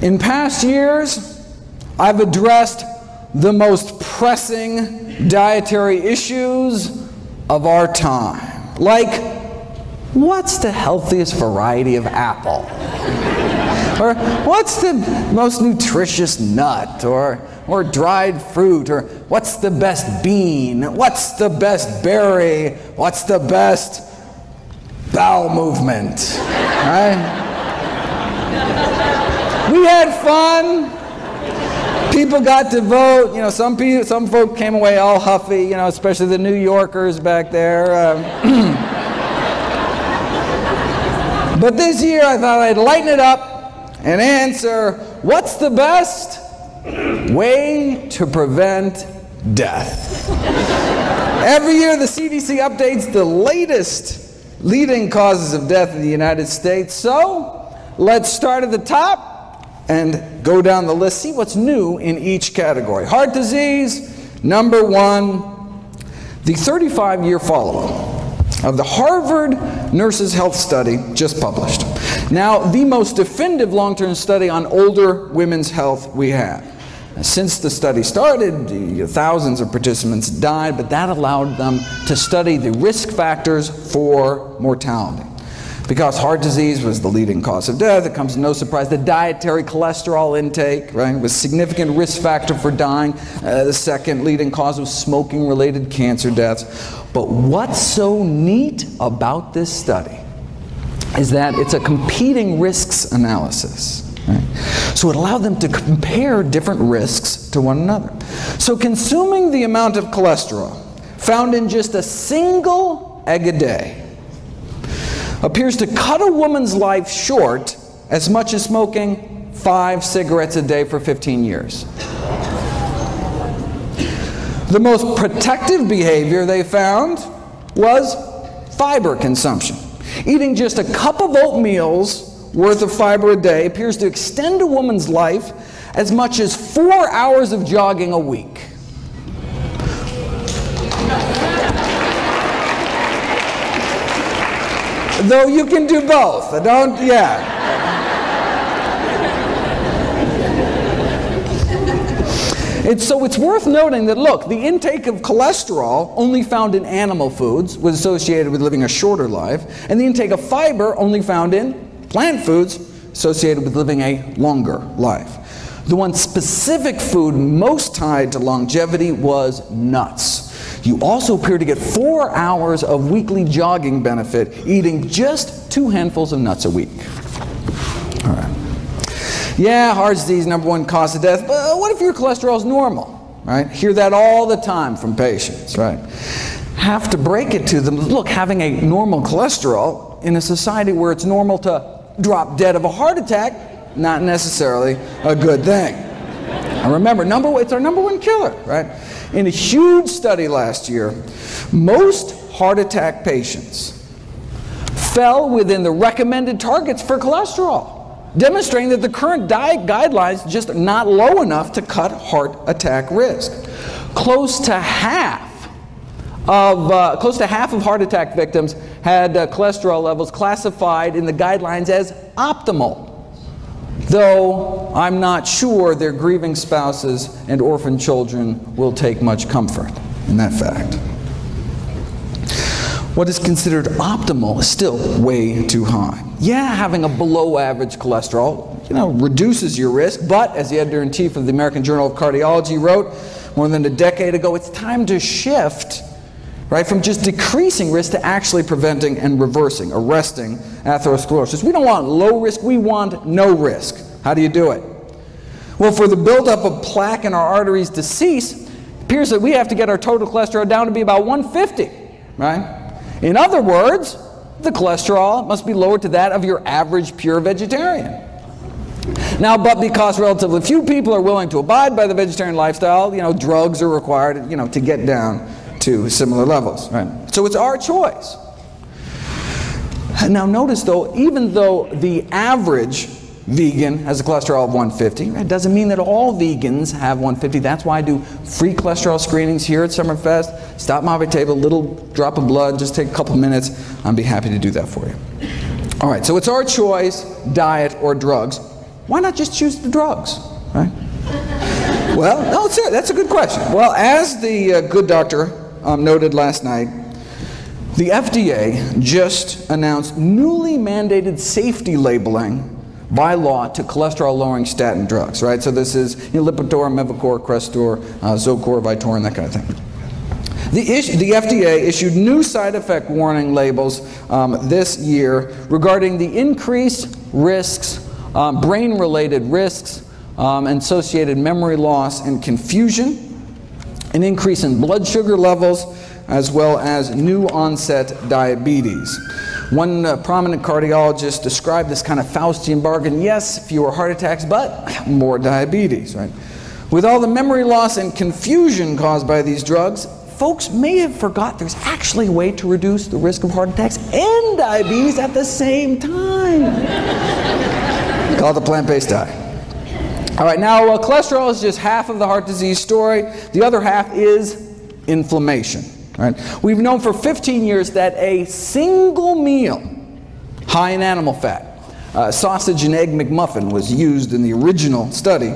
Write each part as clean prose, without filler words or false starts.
In past years, I've addressed the most pressing dietary issues of our time, like what's the healthiest variety of apple? Or what's the most nutritious nut? Or dried fruit? Or what's the best bean? What's the best berry? What's the best bowel movement? Right? We had fun. People got to vote. You know, some folk came away all huffy, you know, especially the New Yorkers back there. But this year I thought I'd lighten it up and answer, what's the best way to prevent death? Every year the CDC updates the latest leading causes of death in the United States. So let's start at the top and go down the list, see what's new in each category. Heart disease, number one, the 35-year follow-up of the Harvard Nurses' Health Study just published. Now, the most definitive long-term study on older women's health we have. Since the study started, thousands of participants died, but that allowed them to study the risk factors for mortality. Because heart disease was the leading cause of death, it comes as no surprise. The dietary cholesterol intake, right, was a significant risk factor for dying. The second leading cause was smoking-related cancer deaths. But what's so neat about this study is that it's a competing risks analysis. Right? So it allowed them to compare different risks to one another. So consuming the amount of cholesterol found in just a single egg a day appears to cut a woman's life short as much as smoking 5 cigarettes a day for 15 years. The most protective behavior they found was fiber consumption. Eating just a cup of oatmeal's worth of fiber a day appears to extend a woman's life as much as 4 hours of jogging a week. Though you can do both. So it's worth noting that, look, the intake of cholesterol only found in animal foods was associated with living a shorter life, and the intake of fiber only found in plant foods associated with living a longer life. The one specific food most tied to longevity was nuts. You also appear to get 4 hours of weekly jogging benefit eating just 2 handfuls of nuts a week. All right. Yeah, heart disease, number one cause of death, but what if your cholesterol is normal? Right? Hear that all the time from patients, right? Have to break it to them. Look, having a normal cholesterol in a society where it's normal to drop dead of a heart attack, not necessarily a good thing. And remember, it's our number one killer, right? In a huge study last year, most heart attack patients fell within the recommended targets for cholesterol, demonstrating that the current diet guidelines just are not low enough to cut heart attack risk. Close to half of heart attack victims had cholesterol levels classified in the guidelines as optimal, though I'm not sure their grieving spouses and orphan children will take much comfort in that fact. What is considered optimal is still way too high. Yeah, having a below average cholesterol, reduces your risk, but as the editor-in-chief of the American Journal of Cardiology wrote more than a decade ago, it's time to shift, right, from just decreasing risk to actually preventing and arresting atherosclerosis. We don't want low risk, we want no risk. How do you do it? Well, for the buildup of plaque in our arteries to cease, it appears that we have to get our total cholesterol down to be about 150, right? In other words, the cholesterol must be lowered to that of your average pure vegetarian. Now, but because relatively few people are willing to abide by the vegetarian lifestyle, drugs are required, to get down to similar levels, right? So it's our choice. Now notice though, even though the average vegan has a cholesterol of 150, it doesn't mean that all vegans have 150. That's why I do free cholesterol screenings here at Summerfest. Stop by my table, a little drop of blood, just take a couple minutes. I'd be happy to do that for you. All right, so it's our choice, diet or drugs. why not just choose the drugs, right? Well, no, that's a good question. Well, as the good doctor noted last night, the FDA just announced newly mandated safety labeling by law to cholesterol-lowering statin drugs, right? So this is Lipitor, Mevacor, Crestor, Zocor, Vytorin, that kind of thing. The FDA issued new side effect warning labels this year regarding the increased risks, brain-related risks, associated memory loss and confusion, an increase in blood sugar levels, as well as new onset diabetes. One prominent cardiologist described this kind of Faustian bargain: yes, fewer heart attacks, but more diabetes, right? With all the memory loss and confusion caused by these drugs, folks may have forgot there's actually a way to reduce the risk of heart attacks and diabetes at the same time. Call it the plant-based diet. All right, now cholesterol is just half of the heart disease story. The other half is inflammation. Right? We've known for 15 years that a single meal high in animal fat, sausage and egg McMuffin was used in the original study,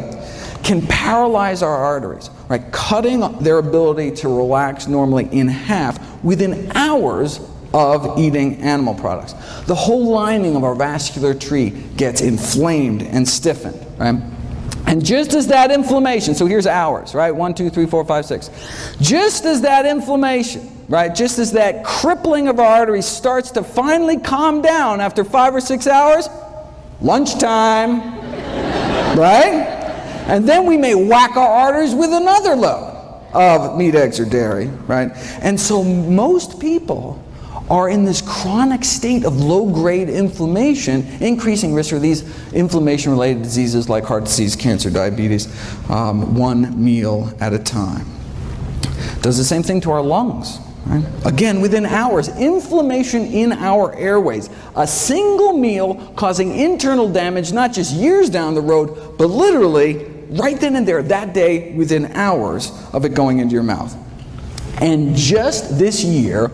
can paralyze our arteries, right? Cutting their ability to relax normally in half within hours of eating animal products. The whole lining of our vascular tree gets inflamed and stiffened, right? And just as that inflammation, so here's hours, right? 1, 2, 3, 4, 5, 6. Just as that inflammation, right? Just as that crippling of our arteries starts to finally calm down after 5 or 6 hours, lunchtime, right? And then we may whack our arteries with another load of meat, eggs, or dairy, right? And so most people are in this chronic state of low-grade inflammation, increasing risk for these inflammation-related diseases like heart disease, cancer, diabetes, one meal at a time. Does the same thing to our lungs. Right? Again, within hours, inflammation in our airways. A single meal causing internal damage, not just years down the road, but literally right then and there, that day, within hours of it going into your mouth. And just this year,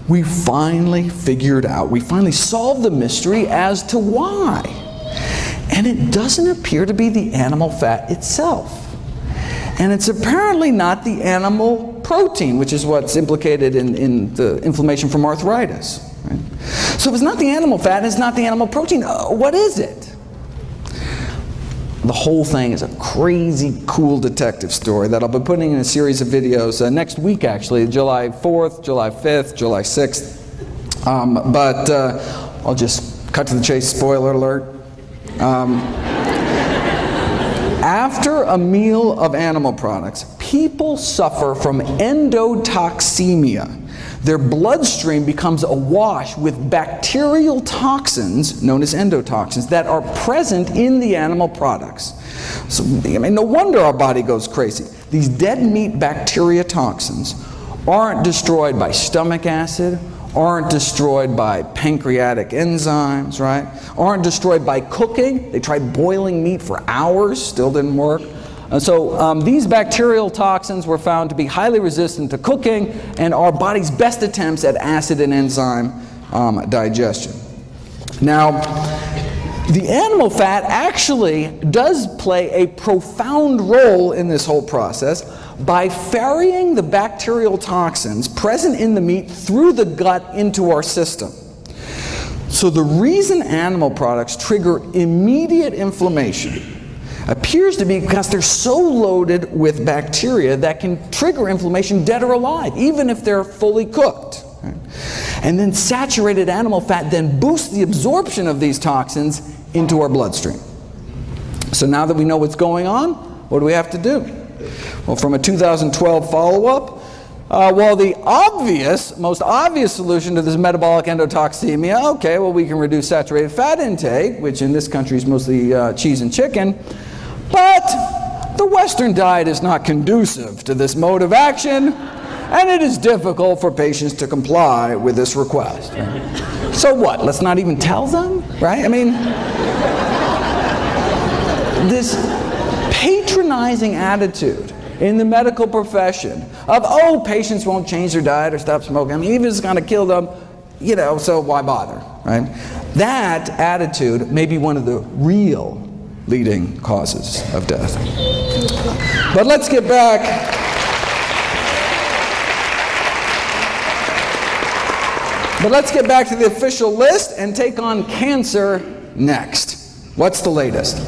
we finally figured out, we finally solved the mystery as to why. And it doesn't appear to be the animal fat itself. And it's apparently not the animal protein, which is what's implicated in the inflammation from arthritis. Right? So if it's not the animal fat, it's not the animal protein, what is it? The whole thing is a crazy, cool detective story that I'll be putting in a series of videos next week, actually, July 4th, July 5th, July 6th. But I'll just cut to the chase, spoiler alert. After a meal of animal products, people suffer from endotoxemia. Their bloodstream becomes awash with bacterial toxins, known as endotoxins, that are present in the animal products. So, I mean, no wonder our body goes crazy. These dead meat bacteria toxins aren't destroyed by stomach acid, aren't destroyed by pancreatic enzymes, right? Aren't destroyed by cooking. They tried boiling meat for hours, still didn't work. So these bacterial toxins were found to be highly resistant to cooking and our body's best attempts at acid and enzyme digestion. Now, the animal fat actually does play a profound role in this whole process by ferrying the bacterial toxins present in the meat through the gut into our system. So the reason animal products trigger immediate inflammation appears to be because they're so loaded with bacteria that can trigger inflammation dead or alive, even if they're fully cooked. Right? And then saturated animal fat then boosts the absorption of these toxins into our bloodstream. So now that we know what's going on, what do we have to do? Well, from a 2012 follow-up, well, the most obvious solution to this metabolic endotoxemia, okay, well, we can reduce saturated fat intake, which in this country is mostly cheese and chicken, but the Western diet is not conducive to this mode of action, and it is difficult for patients to comply with this request. Right? So what? Let's not even tell them, right? I mean, this patronizing attitude in the medical profession of, oh, patients won't change their diet or stop smoking. I mean, even if it's going to kill them, you know, so why bother, right? That attitude may be one of the real leading causes of death. But let's get back. But let's get back to the official list and take on cancer next. What's the latest?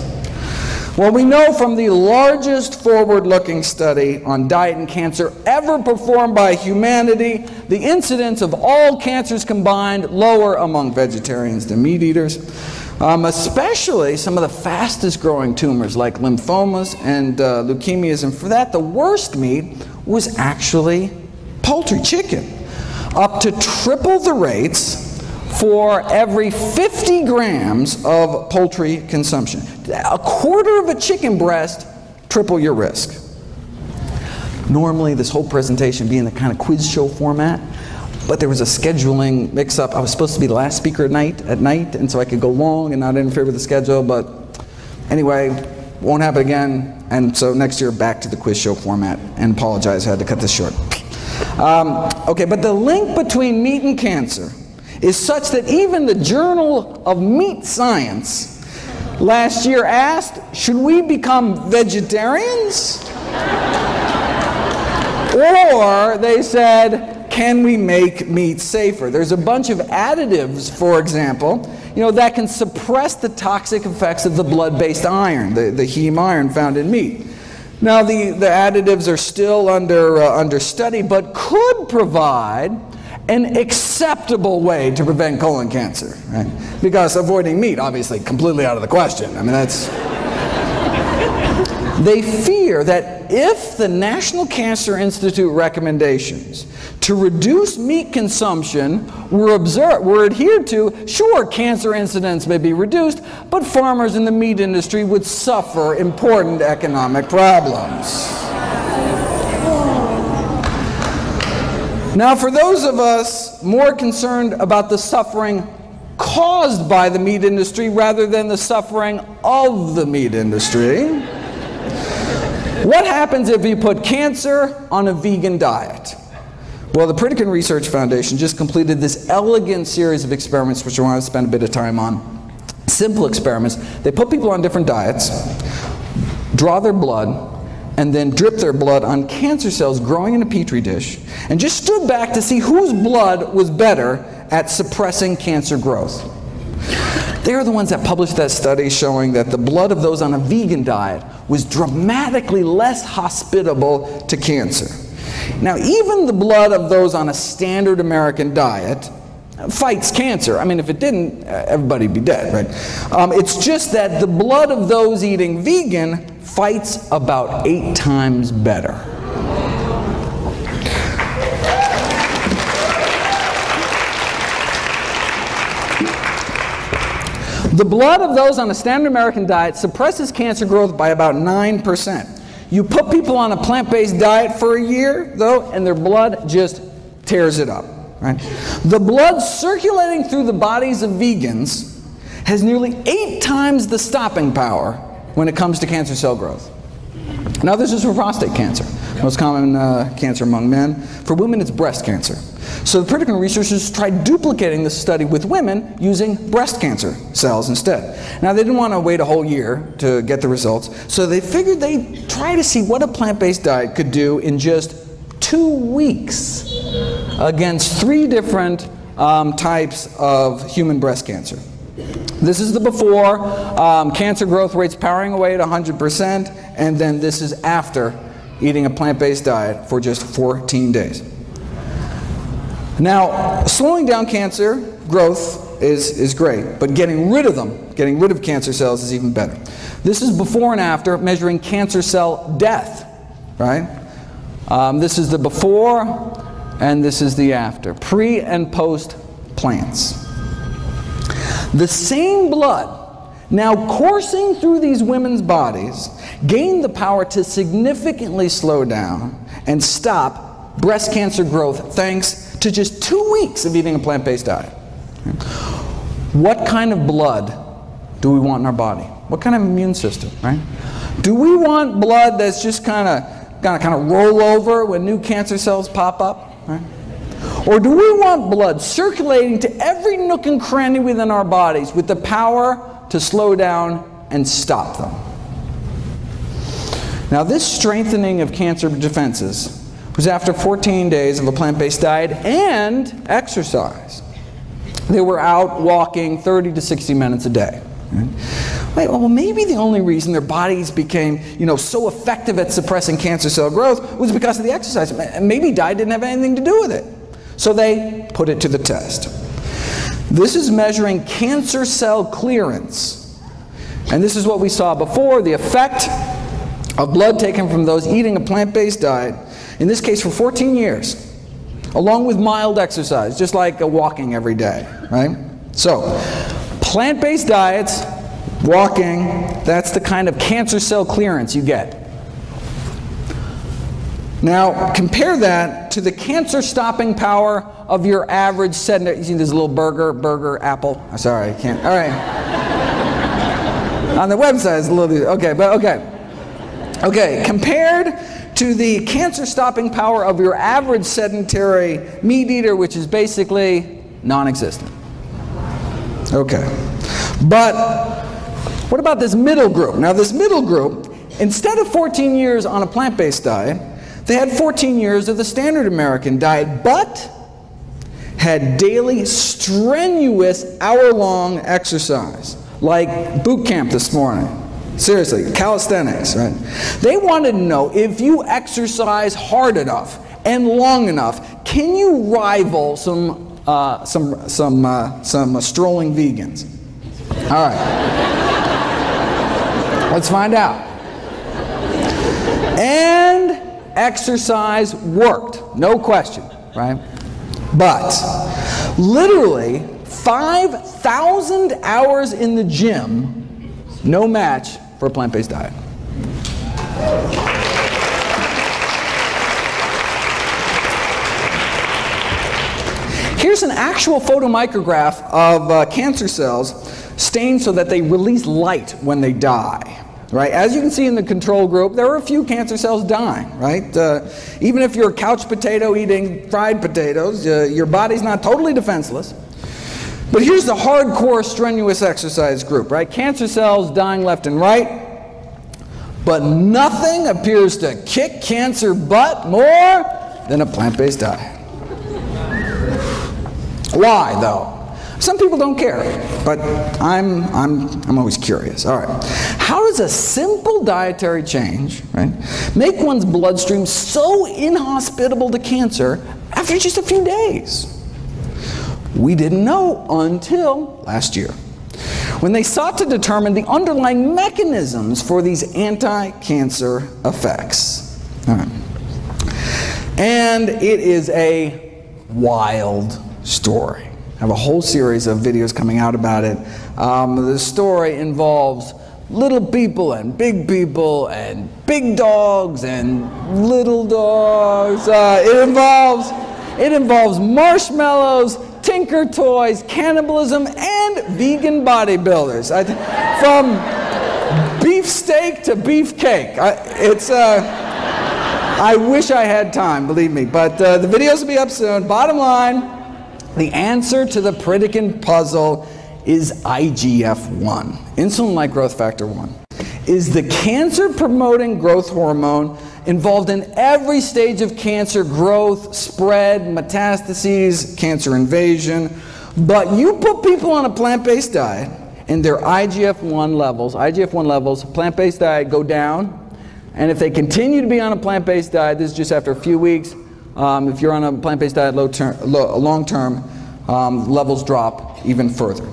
Well, we know from the largest forward-looking study on diet and cancer ever performed by humanity, the incidence of all cancers combined lower among vegetarians than meat eaters, especially some of the fastest growing tumors like lymphomas and leukemias. And for that, the worst meat was actually poultry, chicken. Up to triple the rates for every 50 grams of poultry consumption. A quarter of a chicken breast, triple your risk. Normally, this whole presentation being the kind of quiz show format, but there was a scheduling mix-up. I was supposed to be the last speaker at night, and so I could go long and not interfere with the schedule, but anyway, won't happen again, and so next year back to the quiz show format, and apologize, I had to cut this short. Okay, but the link between meat and cancer is such that even the Journal of Meat Science last year asked, should we become vegetarians? Or they said, can we make meat safer? There's a bunch of additives, for example, that can suppress the toxic effects of the blood-based iron, the heme iron found in meat. Now, the additives are still under study, but could provide an acceptable way to prevent colon cancer, right? Because avoiding meat, obviously, completely out of the question. I mean, that's... They fear that if the National Cancer Institute recommendations to reduce meat consumption were adhered to, sure, cancer incidence may be reduced, but farmers in the meat industry would suffer important economic problems. Now, for those of us more concerned about the suffering caused by the meat industry rather than the suffering of the meat industry, what happens if you put cancer on a vegan diet? Well, the Pritikin Research Foundation just completed this elegant series of experiments, which I want to spend a bit of time on. Simple experiments. They put people on different diets, draw their blood, and then drip their blood on cancer cells growing in a petri dish, and just stood back to see whose blood was better at suppressing cancer growth. They are the ones that published that study showing that the blood of those on a vegan diet was dramatically less hospitable to cancer. Now, even the blood of those on a standard American diet fights cancer. I mean, if it didn't, everybody'd be dead, right? It's just that the blood of those eating vegan fights about 8 times better. The blood of those on a standard American diet suppresses cancer growth by about 9%. You put people on a plant-based diet for a year, though, and their blood just tears it up. Right? The blood circulating through the bodies of vegans has nearly 8 times the stopping power when it comes to cancer cell growth. Now, this is for prostate cancer, most common cancer among men. For women, it's breast cancer. So the Pritikin researchers tried duplicating this study with women using breast cancer cells instead. Now, they didn't want to wait a whole year to get the results, so they figured they'd try to see what a plant-based diet could do in just 2 weeks against 3 different types of human breast cancer. This is the before, cancer growth rates powering away at 100%, and then this is after eating a plant-based diet for just 14 days. Now, slowing down cancer growth is great, but getting rid of them, getting rid of cancer cells is even better. This is before and after measuring cancer cell death, right? This is the before, and this is the after. Pre and post plants. The same blood now coursing through these women's bodies gained the power to significantly slow down and stop breast cancer growth thanks to just 2 weeks of eating a plant-based diet. What kind of blood do we want in our body? What kind of immune system, right? Do we want blood that's just kind of roll over when new cancer cells pop up, right? Or do we want blood circulating to every nook and cranny within our bodies with the power to slow down and stop them. Now, this strengthening of cancer defenses was after 14 days of a plant-based diet and exercise. They were out walking 30 to 60 minutes a day. Wait, well, maybe the only reason their bodies became, so effective at suppressing cancer cell growth was because of the exercise. Maybe diet didn't have anything to do with it. So they put it to the test. This is measuring cancer cell clearance. And this is what we saw before, the effect of blood taken from those eating a plant-based diet, in this case for 14 years, along with mild exercise, just like walking every day, right? So, plant-based diets, walking, that's the kind of cancer cell clearance you get. Now, compare that to the cancer-stopping power of your average sedentary. You see this little burger, apple? Oh, sorry, I can't. All right. On the website, it's a little, okay, but okay. Okay, compared to the cancer-stopping power of your average sedentary meat eater, which is basically non-existent. Okay. But what about this middle group? Now, this middle group, instead of 14 years on a plant-based diet, they had 14 years of the standard American diet, but had daily strenuous hour-long exercise, like boot camp this morning. Seriously, calisthenics, right? They wanted to know, if you exercise hard enough and long enough, can you rival some strolling vegans? All right. Let's find out. And exercise worked, no question, right? But literally 5,000 hours in the gym, no match for a plant-based diet. Here's an actual photomicrograph of cancer cells stained so that they release light when they die. Right? As you can see in the control group, there are a few cancer cells dying. Right? Even if you're a couch potato eating fried potatoes, your body's not totally defenseless. But here's the hardcore strenuous exercise group, right? Cancer cells dying left and right, but nothing appears to kick cancer butt more than a plant-based diet. Why, though? Some people don't care, but I'm always curious. All right, how does a simple dietary change, right, make one's bloodstream so inhospitable to cancer after just a few days? We didn't know until last year, when they sought to determine the underlying mechanisms for these anti-cancer effects. All right. And it is a wild story. I have a whole series of videos coming out about it. The story involves little people and big big dogs and little dogs. It involves marshmallows, tinker toys, cannibalism, and vegan bodybuilders. From beefsteak to beefcake. I wish I had time, believe me. But the videos will be up soon. Bottom line, the answer to the Pritikin puzzle is IGF-1, insulin-like growth factor 1. Is the cancer-promoting growth hormone involved in every stage of cancer growth, spread, metastases, cancer invasion. But you put people on a plant-based diet and their IGF-1 levels, plant-based diet, go down. And if they continue to be on a plant-based diet, this is just after a few weeks, if you're on a plant-based diet long-term, levels drop even further.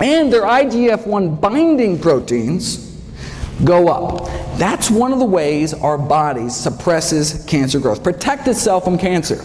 And their IGF-1 binding proteins go up. That's one of the ways our body suppresses cancer growth. Protect itself from cancer.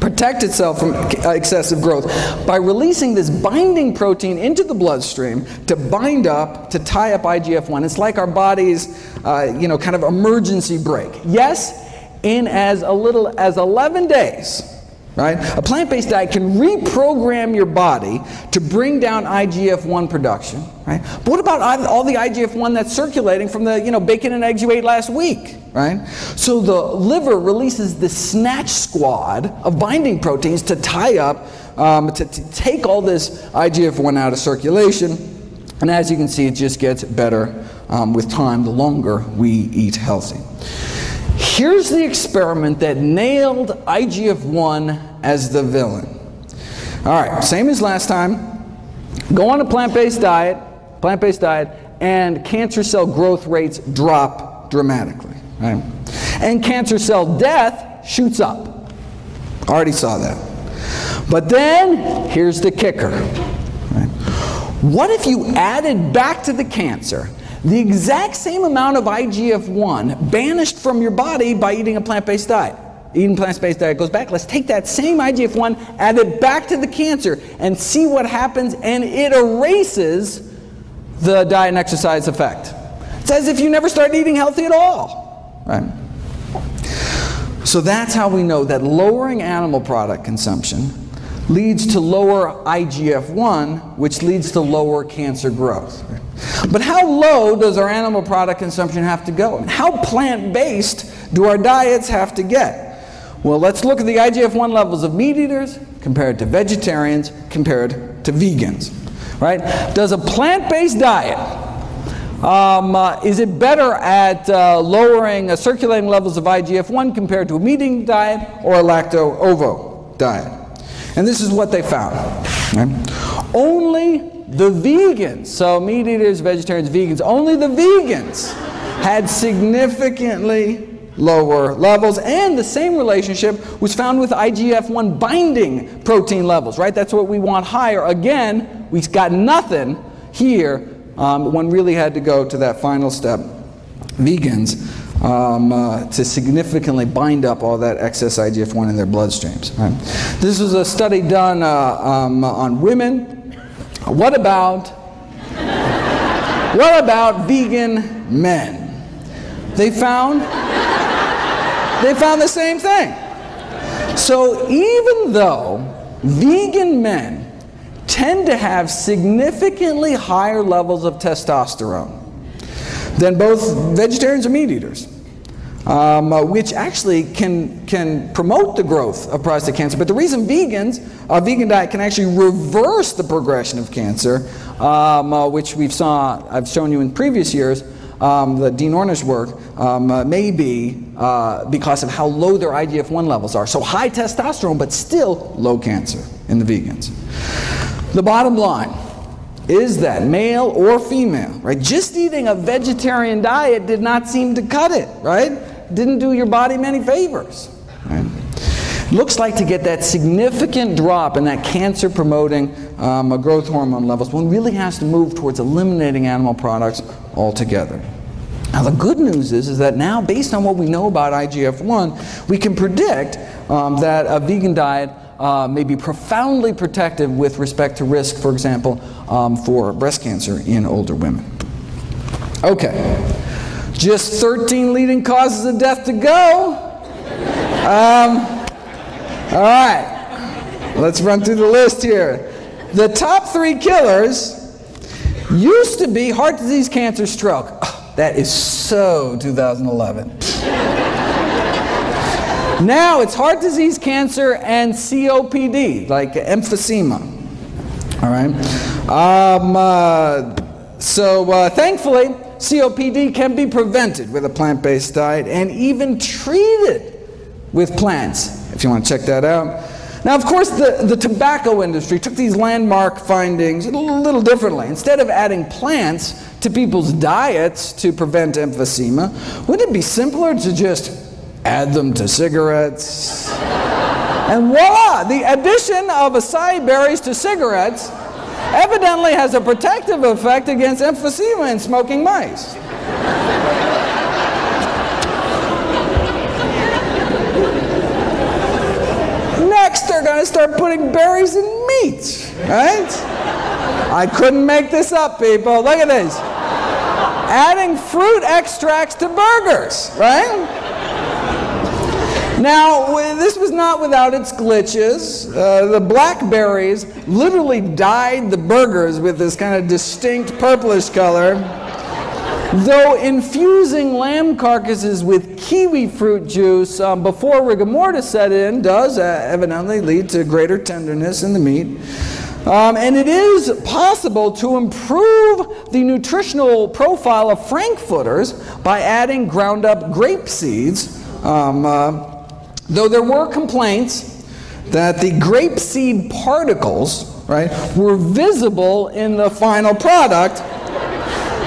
Protect itself from excessive growth by releasing this binding protein into the bloodstream to bind up, to tie up IGF-1. It's like our body's, kind of emergency brake. Yes, in as little as 11 days. Right? A plant-based diet can reprogram your body to bring down IGF-1 production. Right? But what about all the IGF-1 that's circulating from the bacon and eggs you ate last week? Right? So the liver releases the snatch squad of binding proteins to tie up, to take all this IGF-1 out of circulation. And as you can see, it just gets better with time the longer we eat healthy. Here's the experiment that nailed IGF-1 as the villain. All right, same as last time. Go on a plant-based diet, and cancer cell growth rates drop dramatically, right? And cancer cell death shoots up. Already saw that. But then, here's the kicker. Right? What if you added back to the cancer the exact same amount of IGF-1 banished from your body by eating a plant-based diet? Eating plant-based diet goes back. Let's take that same IGF-1, add it back to the cancer, and see what happens, and it erases the diet and exercise effect. It's as if you never started eating healthy at all. Right? So that's how we know that lowering animal product consumption leads to lower IGF-1, which leads to lower cancer growth. But how low does our animal product consumption have to go? And how plant-based do our diets have to get? Well, let's look at the IGF-1 levels of meat eaters compared to vegetarians compared to vegans. Right? Does a plant-based diet, is it better at lowering circulating levels of IGF-1 compared to a meat-eating diet or a lacto-ovo diet? And this is what they found. Right? Only the vegans, so meat eaters, vegetarians, vegans, only the vegans had significantly lower levels, and the same relationship was found with IGF-1 binding protein levels, right? That's what we want higher. Again, we got nothing here. One really had to go to that final step, vegans, to significantly bind up all that excess IGF-1 in their bloodstreams. Right? This was a study done on women. What about vegan men? They found the same thing. So even though vegan men tend to have significantly higher levels of testosterone than both vegetarians or meat eaters, which actually can promote the growth of prostate cancer. But the reason a vegan diet can actually reverse the progression of cancer, which I've shown you in previous years, the Dean Ornish work, may be because of how low their IGF-1 levels are. So high testosterone, but still low cancer in the vegans. The bottom line is that male or female, right? Just eating a vegetarian diet did not seem to cut it, right? Didn't do your body many favors. Right? Looks like to get that significant drop in that cancer-promoting growth hormone levels, one really has to move towards eliminating animal products altogether. Now the good news is that now, based on what we know about IGF-1, we can predict that a vegan diet may be profoundly protective with respect to risk, for example, for breast cancer in older women. Okay, just 13 leading causes of death to go. All right, let's run through the list here. The top 3 killers used to be heart disease, cancer, stroke. Oh, that is so 2011. Now it's heart disease, cancer, and COPD, like emphysema. All right. So thankfully, COPD can be prevented with a plant-based diet and even treated with plants, if you want to check that out. Now, of course, the tobacco industry took these landmark findings a little differently. Instead of adding plants to people's diets to prevent emphysema, wouldn't it be simpler to just add them to cigarettes? And voila, the addition of acai berries to cigarettes evidently has a protective effect against emphysema in smoking mice. Next, they're going to start putting berries in meat, right? I couldn't make this up, people. Look at this. Adding fruit extracts to burgers, right? Now, this was not without its glitches. The blackberries literally dyed the burgers with this kind of distinct purplish color, though infusing lamb carcasses with kiwi fruit juice before rigor mortis set in does evidently lead to greater tenderness in the meat. And it is possible to improve the nutritional profile of frankfurters by adding ground up grape seeds, though there were complaints that the grape seed particles, right, were visible in the final product.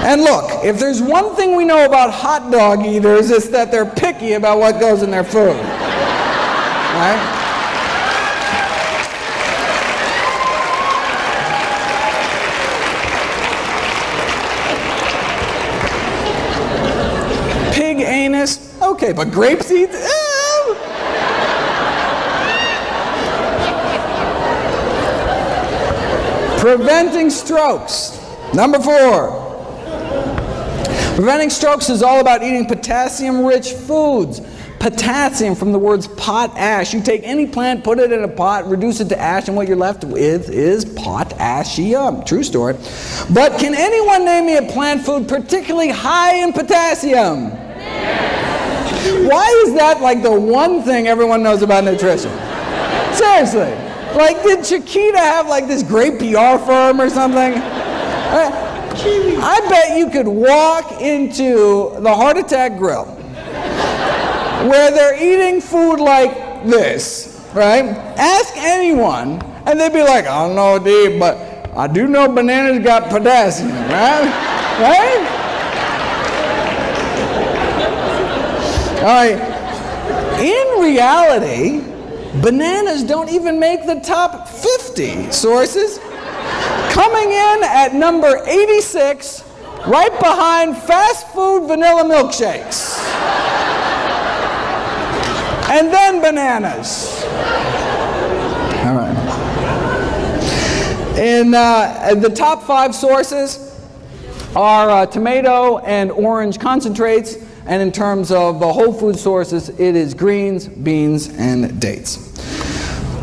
And look, if there's one thing we know about hot dog eaters, it's that they're picky about what goes in their food. Right? Pig anus, okay, but grape seeds? Preventing strokes. Number 4. Preventing strokes is all about eating potassium-rich foods. Potassium from the words potash. You take any plant, put it in a pot, reduce it to ash, and what you're left with is potassium. True story. But can anyone name me a plant food particularly high in potassium? Why is that like the one thing everyone knows about nutrition? Seriously. Like, did Chiquita have like this great PR firm or something? I bet you could walk into the Heart Attack Grill where they're eating food like this, right? Ask anyone, and they'd be like, I don't know, Dave, but I do know bananas got potassium, right? Right? All right. In reality, bananas don't even make the top 50 sources. Coming in at number 86, right behind fast food vanilla milkshakes. And then bananas. All right. In the top 5 sources are tomato and orange concentrates, and in terms of the whole food sources, it is greens, beans, and dates.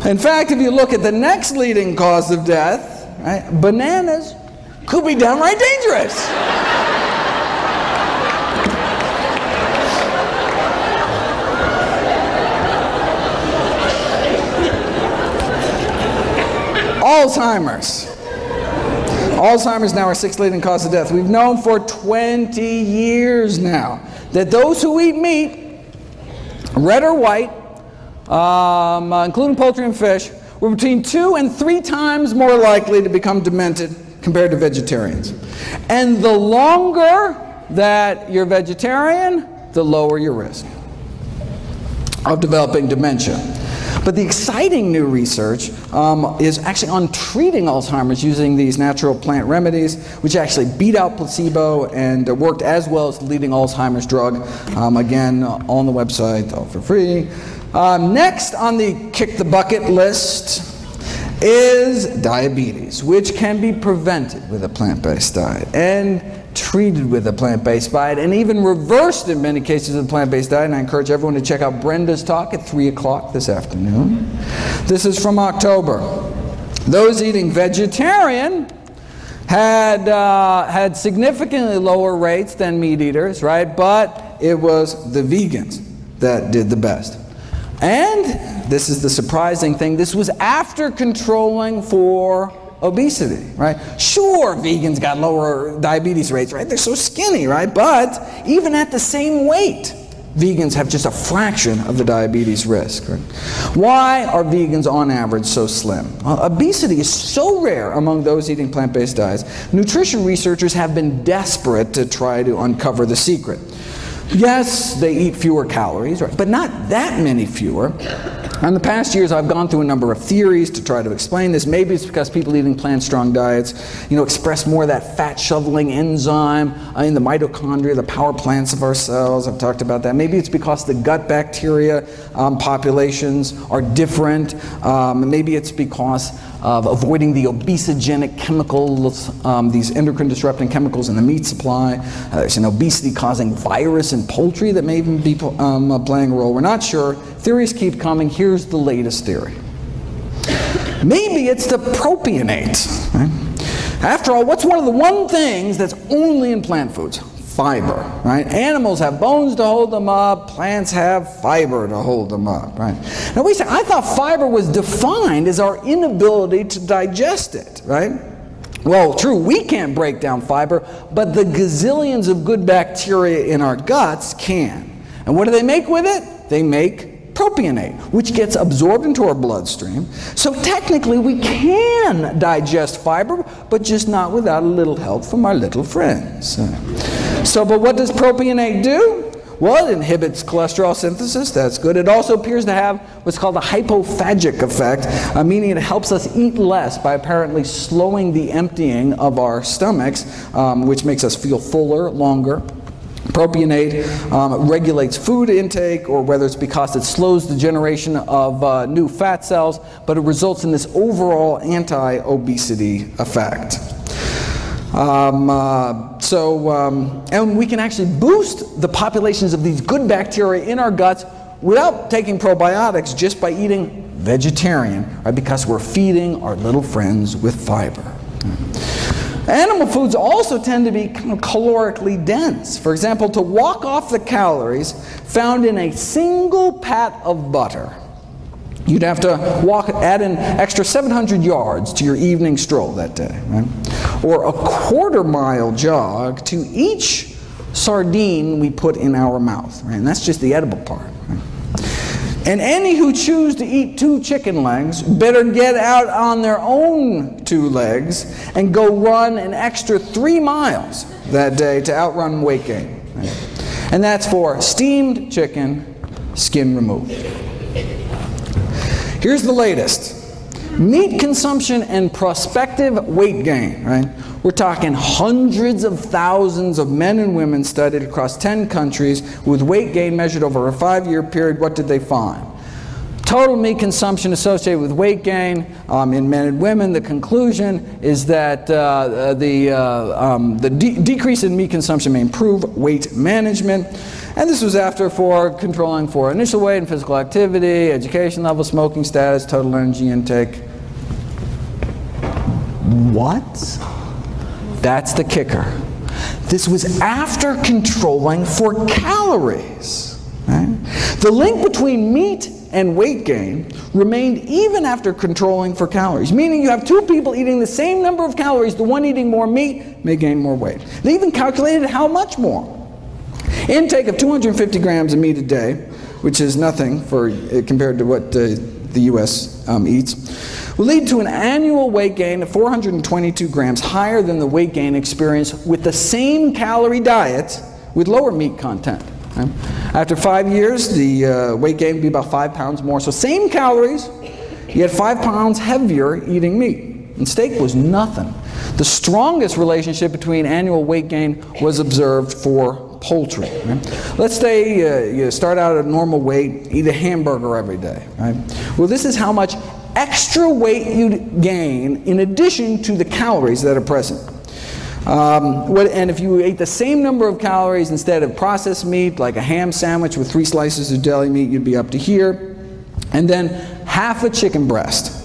In fact, if you look at the next leading cause of death, right, bananas could be downright dangerous. Alzheimer's. Alzheimer's now our 6th leading cause of death. We've known for 20 years now that those who eat meat, red or white, including poultry and fish, were between 2 and 3 times more likely to become demented compared to vegetarians. And the longer that you're vegetarian, the lower your risk of developing dementia. But the exciting new research is actually on treating Alzheimer's using these natural plant remedies, which actually beat out placebo and worked as well as the leading Alzheimer's drug. Again, on the website, all for free. Next on the kick the bucket list is diabetes, which can be prevented with a plant-based diet and treated with a plant-based diet and even reversed in many cases with a plant-based diet. And I encourage everyone to check out Brenda's talk at 3 o'clock this afternoon. This is from October. Those eating vegetarian had significantly lower rates than meat eaters, right? But it was the vegans that did the best. And this is the surprising thing, this was after controlling for obesity, right? Sure, vegans got lower diabetes rates, right? They're so skinny, right? But even at the same weight, vegans have just a fraction of the diabetes risk, right? Why are vegans on average so slim? Well, obesity is so rare among those eating plant-based diets. Nutrition researchers have been desperate to try to uncover the secret. Yes, they eat fewer calories, right? But not that many fewer. In the past years, I've gone through a number of theories to try to explain this. Maybe it's because people eating plant-strong diets, express more of that fat-shoveling enzyme in the mitochondria, the power plants of our cells. I've talked about that. Maybe it's because the gut bacteria populations are different. Maybe it's because of avoiding the obesogenic chemicals, these endocrine-disrupting chemicals in the meat supply. There's an obesity-causing virus in poultry that may even be playing a role. We're not sure. Theories keep coming. Here's the latest theory. Maybe it's the propionate. Right? After all, what's one things that's only in plant foods? fiber, right? Animals have bones to hold them up, plants have fiber to hold them up, right? Now we say, I thought fiber was defined as our inability to digest it, right? Well, true, we can't break down fiber, but the gazillions of good bacteria in our guts can. And what do they make with it? They make propionate, which gets absorbed into our bloodstream. So technically we can digest fiber, but just not without a little help from our little friends. But what does propionate do? Well, it inhibits cholesterol synthesis. That's good. It also appears to have what's called a hypophagic effect, meaning it helps us eat less by apparently slowing the emptying of our stomachs, which makes us feel fuller longer. Propionate regulates food intake, or whether it's because it slows the generation of new fat cells, but it results in this overall anti-obesity effect. And we can actually boost the populations of these good bacteria in our guts without taking probiotics, just by eating vegetarian, right? Because we're feeding our little friends with fiber. Animal foods also tend to be kind of calorically dense. For example, to walk off the calories found in a single pat of butter, you'd have to add an extra 700 yards to your evening stroll that day, right? Or a quarter-mile jog to each sardine we put in our mouth, right? And that's just the edible part, right? And any who choose to eat 2 chicken legs better get out on their own 2 legs and go run an extra 3 miles that day to outrun weight gain, right? And that's for steamed chicken, skin removed. Here's the latest. Meat consumption and prospective weight gain, right? We're talking hundreds of thousands of men and women studied across 10 countries with weight gain measured over a 5-year period. What did they find? Total meat consumption associated with weight gain in men and women. The conclusion is that the decrease in meat consumption may improve weight management. And this was after controlling for initial weight and physical activity, education level, smoking status, total energy intake. What? That's the kicker. This was after controlling for calories, right? The link between meat and weight gain remained even after controlling for calories, meaning you have 2 people eating the same number of calories. The one eating more meat may gain more weight. They even calculated how much more. Intake of 250 grams of meat a day, which is nothing compared to what the U.S. Eats, will lead to an annual weight gain of 422 grams, higher than the weight gain experienced with the same calorie diet with lower meat content. Okay? After 5 years, the weight gain would be about 5 pounds more. So same calories, yet 5 pounds heavier eating meat. And steak was nothing. The strongest relationship between annual weight gain was observed for poultry. Right? Let's say you start out at a normal weight, eat a hamburger every day. Right? Well, this is how much extra weight you'd gain in addition to the calories that are present. And if you ate the same number of calories instead of processed meat, like a ham sandwich with 3 slices of deli meat, you'd be up to here. And then half a chicken breast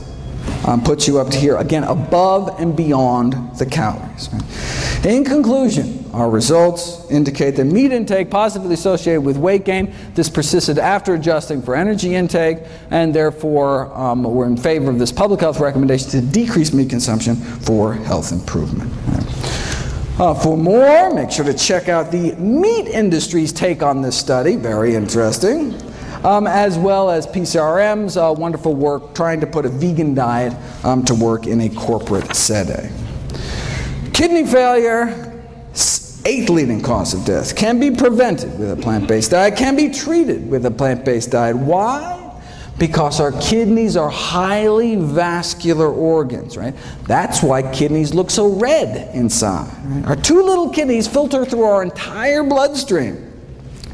puts you up to here, again, above and beyond the calories. Right? In conclusion, our results indicate that meat intake positively associated with weight gain. This persisted after adjusting for energy intake, and therefore we're in favor of this public health recommendation to decrease meat consumption for health improvement. For more, make sure to check out the meat industry's take on this study, very interesting, as well as PCRM's wonderful work trying to put a vegan diet to work in a corporate setting. Kidney failure, 8th leading cause of death, can be prevented with a plant-based diet, can be treated with a plant-based diet. Why? Because our kidneys are highly vascular organs, right? That's why kidneys look so red inside. Right? Our 2 little kidneys filter through our entire bloodstream.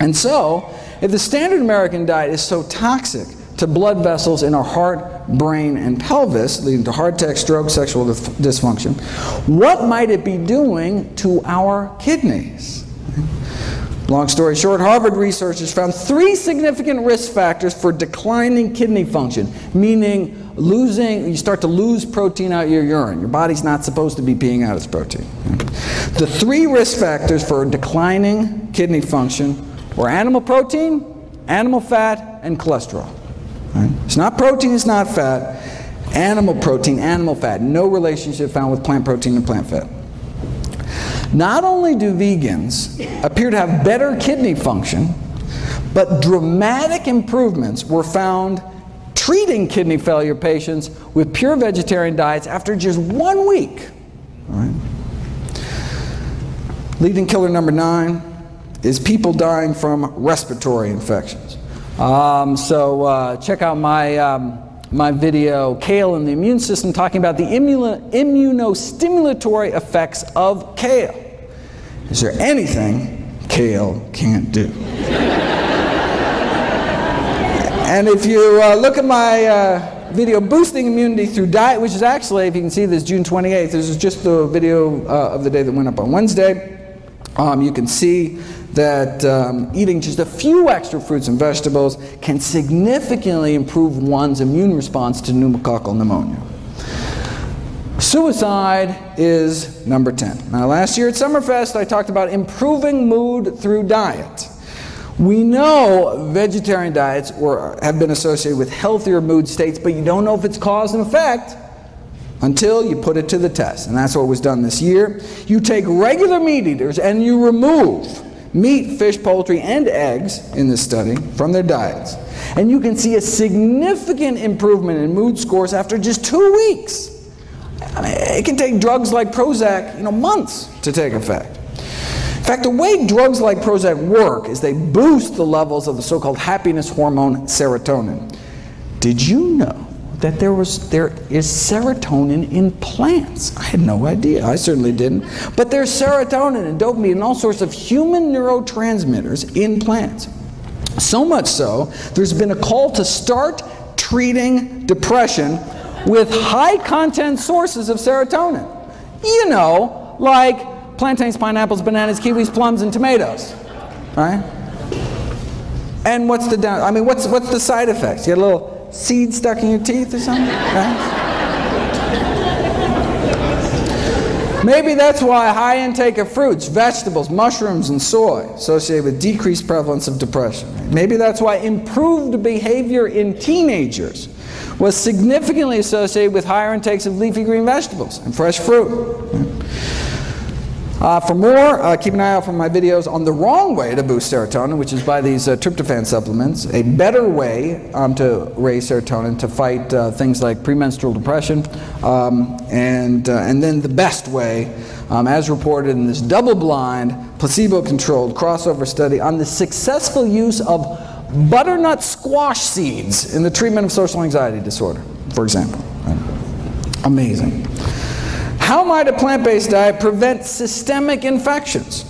And so, if the standard American diet is so toxic to blood vessels in our heart, brain, and pelvis, leading to heart attack, stroke, sexual dysfunction, what might it be doing to our kidneys? Long story short, Harvard researchers found 3 significant risk factors for declining kidney function, meaning you start to lose protein out of your urine. Your body's not supposed to be peeing out its protein. The 3 risk factors for declining kidney function were animal protein, animal fat, and cholesterol. Right? It's not protein, it's not fat. Animal protein, animal fat. No relationship found with plant protein and plant fat. Not only do vegans appear to have better kidney function, but dramatic improvements were found treating kidney failure patients with pure vegetarian diets after just 1 week. All right. Leading killer number 9 is people dying from respiratory infections. Check out my video, Kale and the Immune System, talking about the immunostimulatory effects of kale. Is there anything kale can't do? And if you look at my video, Boosting Immunity Through Diet, which is actually, if you can see this, June 28th. This is just the video of the day that went up on Wednesday. You can see that eating just a few extra fruits and vegetables can significantly improve one's immune response to pneumococcal pneumonia. Suicide is number 10. Now, last year at Summerfest, I talked about improving mood through diet. We know vegetarian diets have been associated with healthier mood states, but you don't know if it's cause and effect until you put it to the test. And that's what was done this year. You take regular meat eaters and you remove meat, fish, poultry, and eggs in this study from their diets. And you can see a significant improvement in mood scores after just 2 weeks. I mean, it can take drugs like Prozac, months to take effect. In fact, the way drugs like Prozac work is they boost the levels of the so-called happiness hormone serotonin. Did you know that there is serotonin in plants? I had no idea. I certainly didn't. But there's serotonin and dopamine and all sorts of human neurotransmitters in plants. So much so, there's been a call to start treating depression with high-content sources of serotonin. Like plantains, pineapples, bananas, kiwis, plums, and tomatoes. Right? And what's the side effects? You get a little seed stuck in your teeth or something? Right? Maybe that's why high intake of fruits, vegetables, mushrooms, and soy associated with decreased prevalence of depression. Maybe that's why improved behavior in teenagers was significantly associated with higher intakes of leafy green vegetables and fresh fruit. For more, keep an eye out for my videos on the wrong way to boost serotonin, which is by these tryptophan supplements, a better way to raise serotonin to fight things like premenstrual depression, and then the best way, as reported in this double-blind, placebo-controlled crossover study on the successful use of butternut squash seeds in the treatment of social anxiety disorder, for example. Amazing. How might a plant-based diet prevent systemic infections?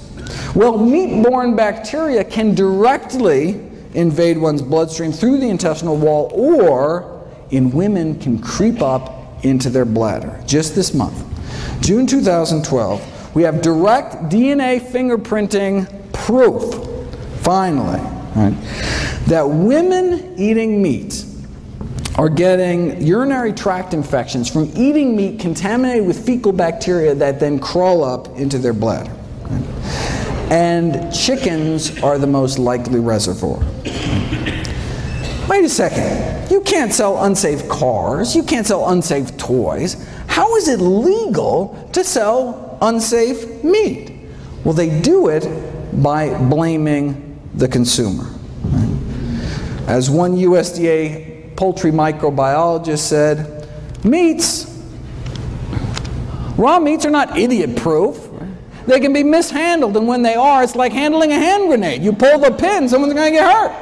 Well, meat-borne bacteria can directly invade one's bloodstream through the intestinal wall, or in women can creep up into their bladder. Just this month, June 2012, we have direct DNA fingerprinting proof, finally, right, that women eating meat are getting urinary tract infections from eating meat contaminated with fecal bacteria that then crawl up into their bladder. Right? And chickens are the most likely reservoir. Wait a second. You can't sell unsafe cars. You can't sell unsafe toys. How is it legal to sell unsafe meat? Well, they do it by blaming the consumer. Right? As one USDA poultry microbiologist said, raw meats are not idiot-proof. They can be mishandled, and when they are, it's like handling a hand grenade. You pull the pin, someone's going to get hurt.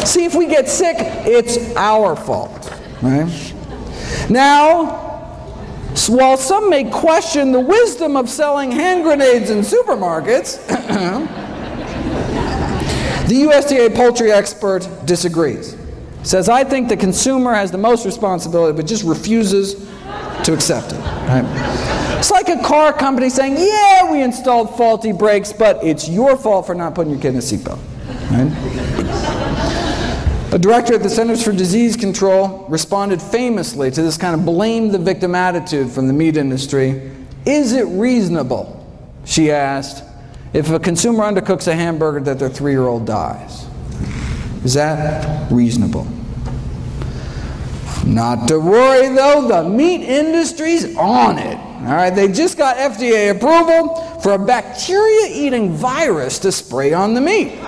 See, if we get sick, it's our fault. Right? Now, while some may question the wisdom of selling hand grenades in supermarkets, the USDA poultry expert disagrees. Says, I think the consumer has the most responsibility, but just refuses to accept it. Right? It's like a car company saying, yeah, we installed faulty brakes, but it's your fault for not putting your kid in a seatbelt. Right? A director at the Centers for Disease Control responded famously to this kind of blame the victim attitude from the meat industry. Is it reasonable, she asked, if a consumer undercooks a hamburger that their 3-year-old dies? Is that reasonable? Not to worry though, the meat industry's on it. All right, they just got FDA approval for a bacteria-eating virus to spray on the meat.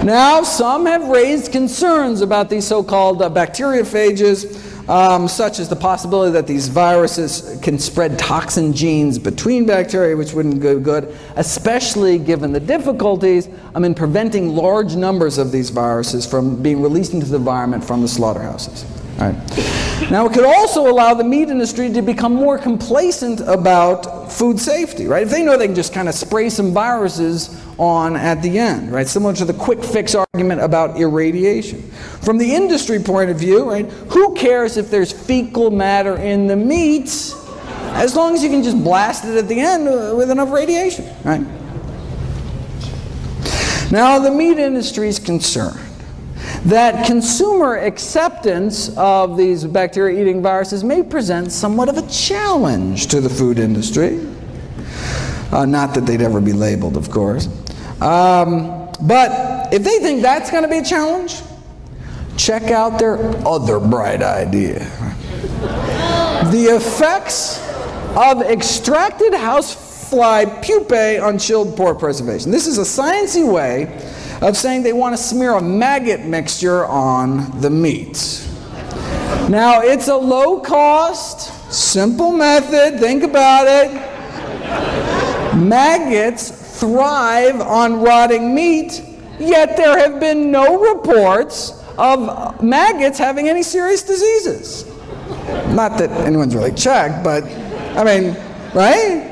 Now, some have raised concerns about these so-called bacteriophages, such as the possibility that these viruses can spread toxin genes between bacteria, which wouldn't be good, especially given the difficulties in preventing large numbers of these viruses from being released into the environment from the slaughterhouses. All right. Now, it could also allow the meat industry to become more complacent about food safety, right? If they know they can just kind of spray some viruses on at the end, right? Similar to the quick fix argument about irradiation. From the industry point of view, right, who cares if there's fecal matter in the meats, as long as you can just blast it at the end with enough radiation, right? Now, the meat industry is concerned that consumer acceptance of these bacteria-eating viruses may present somewhat of a challenge to the food industry. Not that they'd ever be labeled, of course. But if they think that's going to be a challenge, check out their other bright idea. The effects of extracted housefly pupae on chilled pork preservation. This is a sciencey way of saying they want to smear a maggot mixture on the meat. Now, it's a low-cost, simple method. Think about it. Maggots thrive on rotting meat, yet there have been no reports of maggots having any serious diseases. Not that anyone's really checked, but, I mean, right?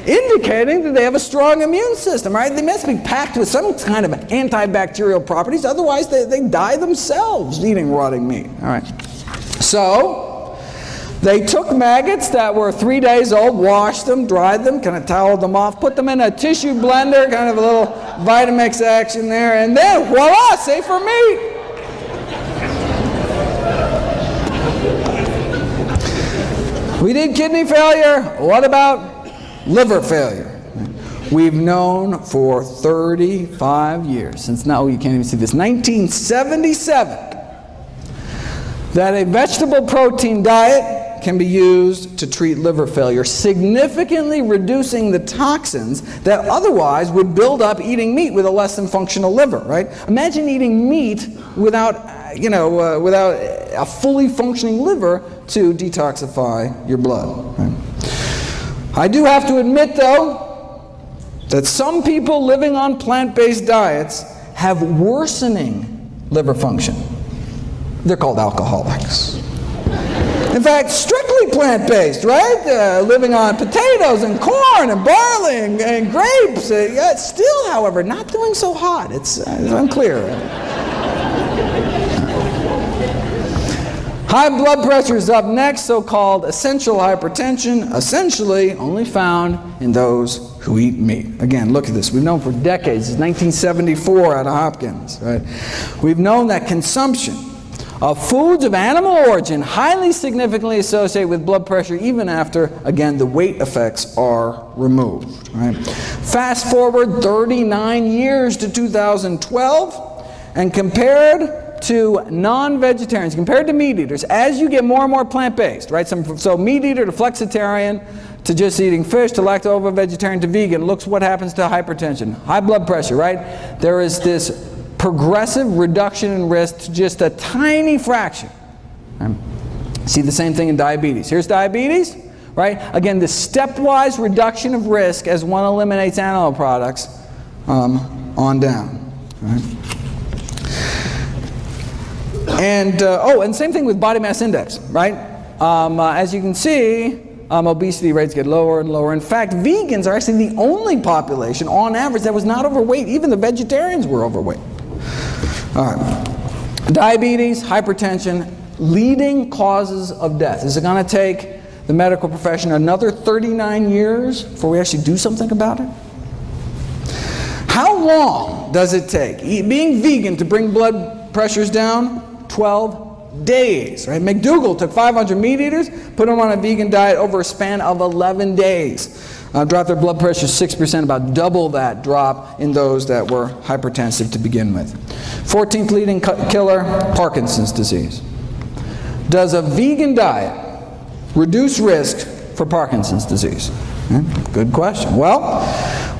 Indicating that they have a strong immune system, right? They must be packed with some kind of antibacterial properties, otherwise they die themselves eating rotting meat. All right. So, they took maggots that were 3 days old, washed them, dried them, kind of toweled them off, put them in a tissue blender, kind of a little Vitamix action there, and then voila, safer meat. We did kidney failure. What about liver failure? We've known for 35 years, since now you can't even see this, 1977, that a vegetable protein diet can be used to treat liver failure, significantly reducing the toxins that otherwise would build up eating meat with a less than functional liver, right? Imagine eating meat without, without a fully functioning liver to detoxify your blood. Right? I do have to admit, though, that some people living on plant-based diets have worsening liver function. They're called alcoholics. In fact, strictly plant-based, right? Living on potatoes and corn and barley and grapes. Still, however, not doing so hot. It's unclear. High blood pressure is up next, so-called essential hypertension, essentially only found in those who eat meat. Again, look at this. We've known for decades, it's 1974 out of Hopkins, right? We've known that consumption of foods of animal origin highly significantly associated with blood pressure even after, again, the weight effects are removed, right? Fast forward 39 years to 2012, and compared to non-vegetarians, compared to meat eaters, as you get more and more plant-based, right? So meat eater to flexitarian, to just eating fish, to lacto-vegetarian, to vegan, looks what happens to hypertension, high blood pressure, right? There is this progressive reduction in risk to just a tiny fraction. Right? See the same thing in diabetes. Here's diabetes, right? Again, the stepwise reduction of risk as one eliminates animal products on down. Right? And same thing with body mass index, right? As you can see, obesity rates get lower and lower. In fact, vegans are actually the only population, on average, that was not overweight. Even the vegetarians were overweight. All right. Diabetes, hypertension, leading causes of death. Is it going to take the medical profession another 39 years before we actually do something about it? How long does it take being vegan to bring blood pressures down? 12 days. Right? McDougall took 500 meat eaters, put them on a vegan diet over a span of 11 days. Dropped their blood pressure 6%, about double that drop in those that were hypertensive to begin with. 14th leading killer, Parkinson's disease. Does a vegan diet reduce risk for Parkinson's disease? Good question. Well,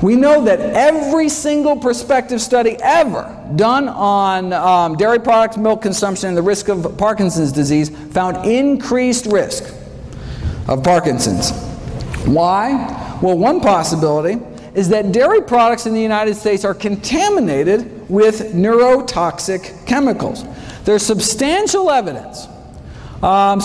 we know that every single prospective study ever done on dairy products, milk consumption, and the risk of Parkinson's disease found increased risk of Parkinson's. Why? Well, one possibility is that dairy products in the United States are contaminated with neurotoxic chemicals. There's substantial evidence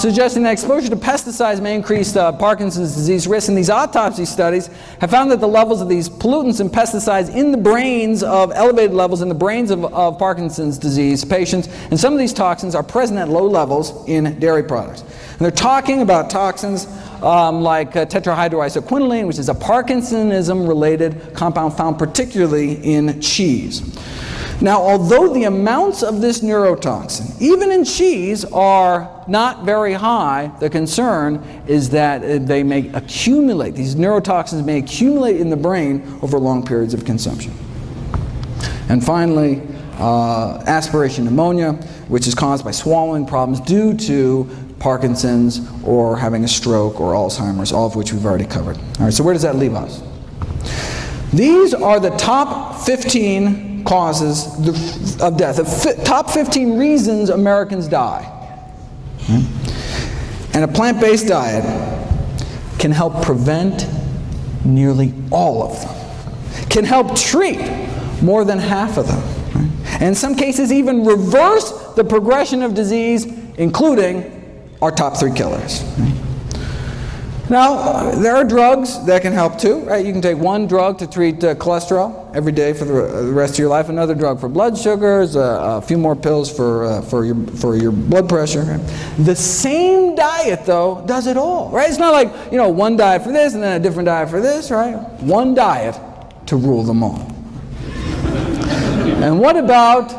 suggesting that exposure to pesticides may increase Parkinson's disease risk, and these autopsy studies have found that the levels of these pollutants and pesticides in the brains of elevated levels in the brains of Parkinson's disease patients, and some of these toxins are present at low levels in dairy products. And they're talking about toxins like tetrahydroisoquinoline, which is a Parkinsonism-related compound found particularly in cheese. Now, although the amounts of this neurotoxin, even in cheese, are not very high, the concern is that they may accumulate. These neurotoxins may accumulate in the brain over long periods of consumption. And finally, aspiration pneumonia, which is caused by swallowing problems due to Parkinson's or having a stroke or Alzheimer's, all of which we've already covered. All right, so where does that leave us? These are the top 15 causes of death, the top 15 reasons Americans die. And a plant-based diet can help prevent nearly all of them, can help treat more than half of them, and in some cases even reverse the progression of disease, including our top 3 killers. Now, there are drugs that can help too, right? You can take one drug to treat cholesterol every day for the rest of your life, another drug for blood sugars, a few more pills for your blood pressure. Right? The same diet, though, does it all, right? It's not like, you know, one diet for this and then a different diet for this, right? One diet to rule them all. And what about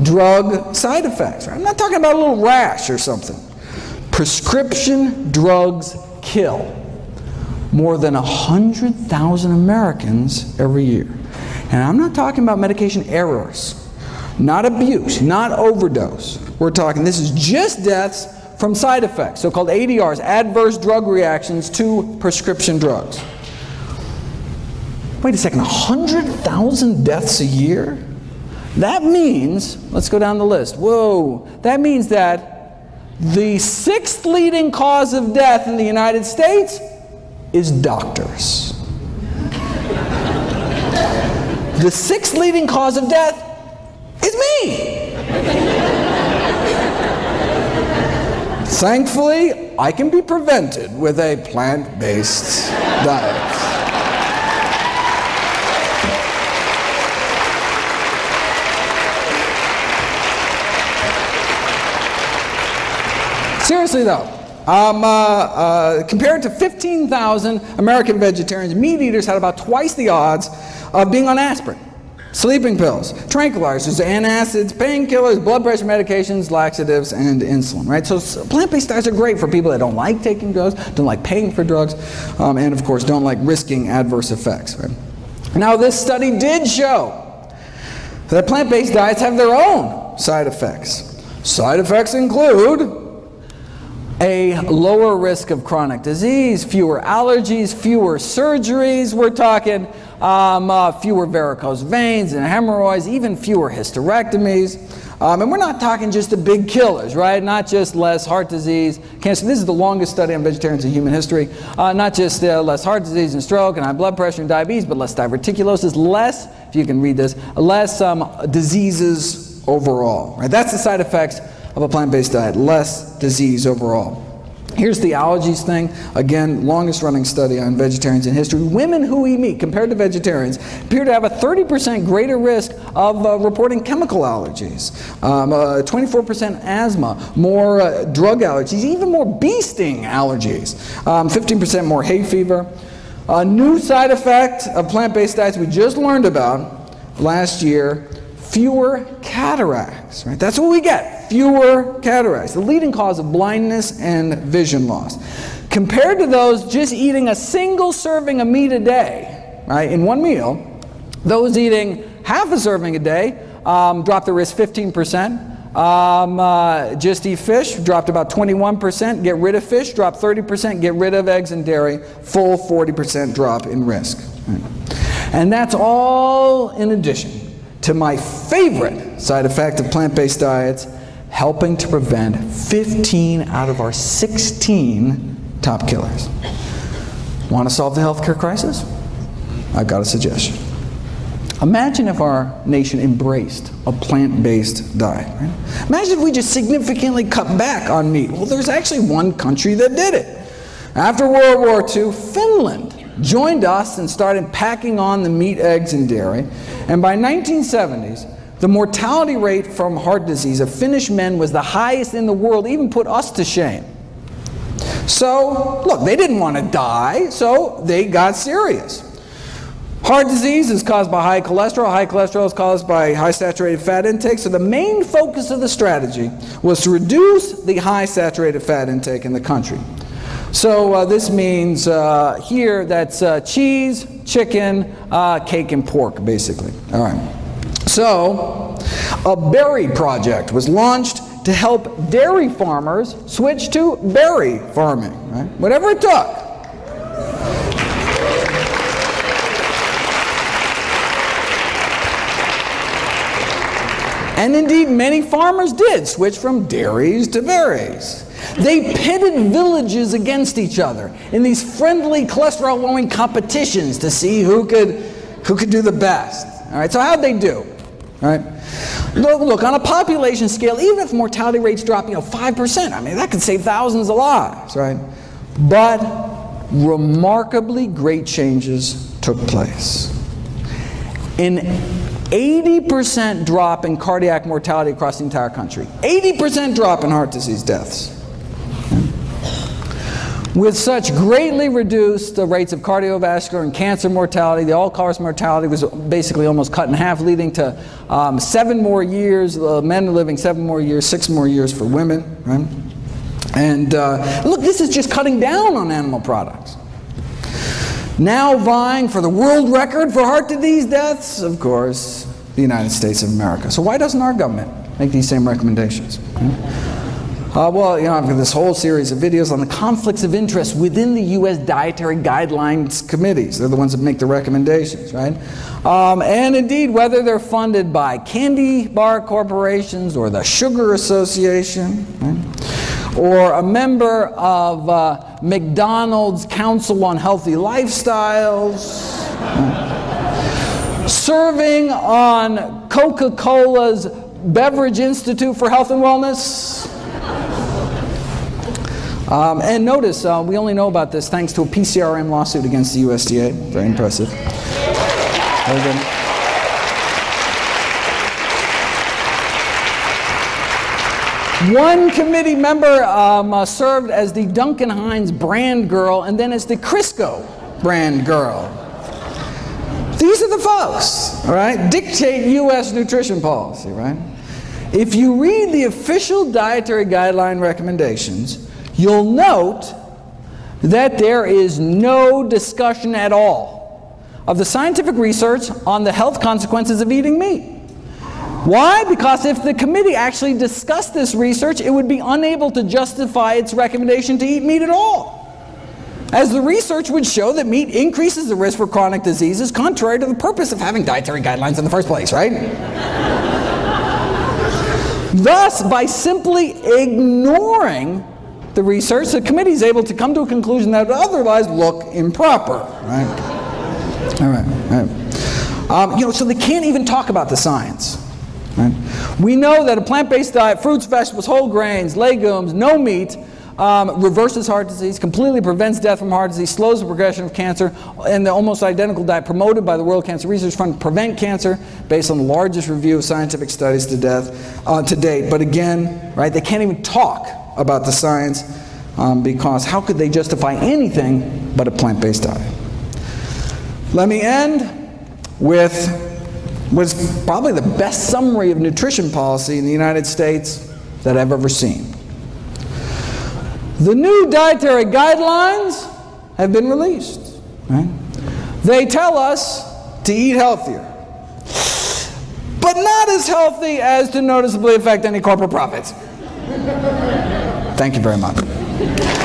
drug side effects? Right? I'm not talking about a little rash or something. Prescription drugs kill more than 100,000 Americans every year. And I'm not talking about medication errors, not abuse, not overdose. We're talking, this is just deaths from side effects, so-called ADRs, adverse drug reactions to prescription drugs. Wait a second, 100,000 deaths a year? That means, let's go down the list. Whoa, that means that the 6th leading cause of death in the United States is doctors. The 6th leading cause of death is me. Thankfully, I can be prevented with a plant-based diet. Seriously though, compared to 15,000 American vegetarians, meat eaters had about twice the odds of being on aspirin, sleeping pills, tranquilizers, antacids, painkillers, blood pressure medications, laxatives, and insulin. Right? So plant-based diets are great for people that don't like taking drugs, don't like paying for drugs, and of course don't like risking adverse effects. Right? Now, this study did show that plant-based diets have their own side effects. Side effects include a lower risk of chronic disease, fewer allergies, fewer surgeries. We're talking fewer varicose veins and hemorrhoids, even fewer hysterectomies. And we're not talking just the big killers, right? Not just less heart disease, cancer. This is the longest study on vegetarians in human history. Not just less heart disease and stroke and high blood pressure and diabetes, but less diverticulosis, less, if you can read this, less diseases overall. Right? That's the side effects of a plant-based diet, less disease overall. Here's the allergies thing. Again, longest running study on vegetarians in history. Women who eat meat compared to vegetarians appear to have a 30% greater risk of reporting chemical allergies, 24% asthma, more drug allergies, even more bee sting allergies, 15% more hay fever. A new side effect of plant-based diets we just learned about last year, fewer cataracts. Right? That's what we get, fewer cataracts, the leading cause of blindness and vision loss. Compared to those just eating a single serving of meat a day, right, in one meal, those eating half a serving a day drop their risk 15%. Just eat fish, dropped about 21%. Get rid of fish, drop 30%. Get rid of eggs and dairy, full 40% drop in risk. Right. And that's all in addition to my favorite side effect of plant-based diets, helping to prevent 15 out of our 16 top killers. Want to solve the healthcare crisis? I've got a suggestion. Imagine if our nation embraced a plant-based diet. Right? Imagine if we just significantly cut back on meat. Well, there's actually one country that did it. After World War II, Finland joined us and started packing on the meat, eggs, and dairy. And by 1970s, the mortality rate from heart disease of Finnish men was the highest in the world, even put us to shame. So, look, they didn't want to die, so they got serious. Heart disease is caused by high cholesterol. High cholesterol is caused by high saturated fat intake. So the main focus of the strategy was to reduce the high saturated fat intake in the country. So this means here that's cheese, chicken, cake, and pork, basically. All right. So a berry project was launched to help dairy farmers switch to berry farming, right? Whatever it took. And indeed, many farmers did switch from dairies to berries. They pitted villages against each other in these friendly cholesterol-lowering competitions to see who could do the best. All right, so how'd they do? All right. Look, on a population scale, even if mortality rates drop, 5%, I mean, that could save thousands of lives, right? But remarkably great changes took place. An 80% drop in cardiac mortality across the entire country. 80% drop in heart disease deaths. With such greatly reduced rates of cardiovascular and cancer mortality, the all-cause mortality was basically almost cut in half, leading to 7 more years, men are living 7 more years, 6 more years for women. Right? And look, this is just cutting down on animal products. Now vying for the world record for heart disease deaths, of course, the United States of America. So why doesn't our government make these same recommendations? Well, I've got this whole series of videos on the conflicts of interest within the U.S. Dietary Guidelines Committees. They're the ones that make the recommendations, right? And indeed, whether they're funded by candy bar corporations or the Sugar Association, right? Or a member of McDonald's Council on Healthy Lifestyles, right? Serving on Coca-Cola's Beverage Institute for Health and Wellness. And notice, we only know about this thanks to a PCRM lawsuit against the USDA. Very impressive. Very good. One committee member served as the Duncan Hines brand girl and then as the Crisco brand girl. These are the folks, all right, dictate U.S. nutrition policy, right? If you read the official dietary guideline recommendations, you'll note that there is no discussion at all of the scientific research on the health consequences of eating meat. Why? Because if the committee actually discussed this research, it would be unable to justify its recommendation to eat meat at all, as the research would show that meat increases the risk for chronic diseases, contrary to the purpose of having dietary guidelines in the first place, right? Thus, by simply ignoring the research, the committee is able to come to a conclusion that would otherwise look improper, right? All right. So they can't even talk about the science. Right? We know that a plant-based diet, fruits, vegetables, whole grains, legumes, no meat, reverses heart disease, completely prevents death from heart disease, slows the progression of cancer, and the almost identical diet promoted by the World Cancer Research Fund prevent cancer based on the largest review of scientific studies to date. But again, right, they can't even talk about the science because how could they justify anything but a plant-based diet? Let me end with what's probably the best summary of nutrition policy in the United States that I've ever seen. The new dietary guidelines have been released. Right? They tell us to eat healthier, but not as healthy as to noticeably affect any corporate profits. Thank you very much.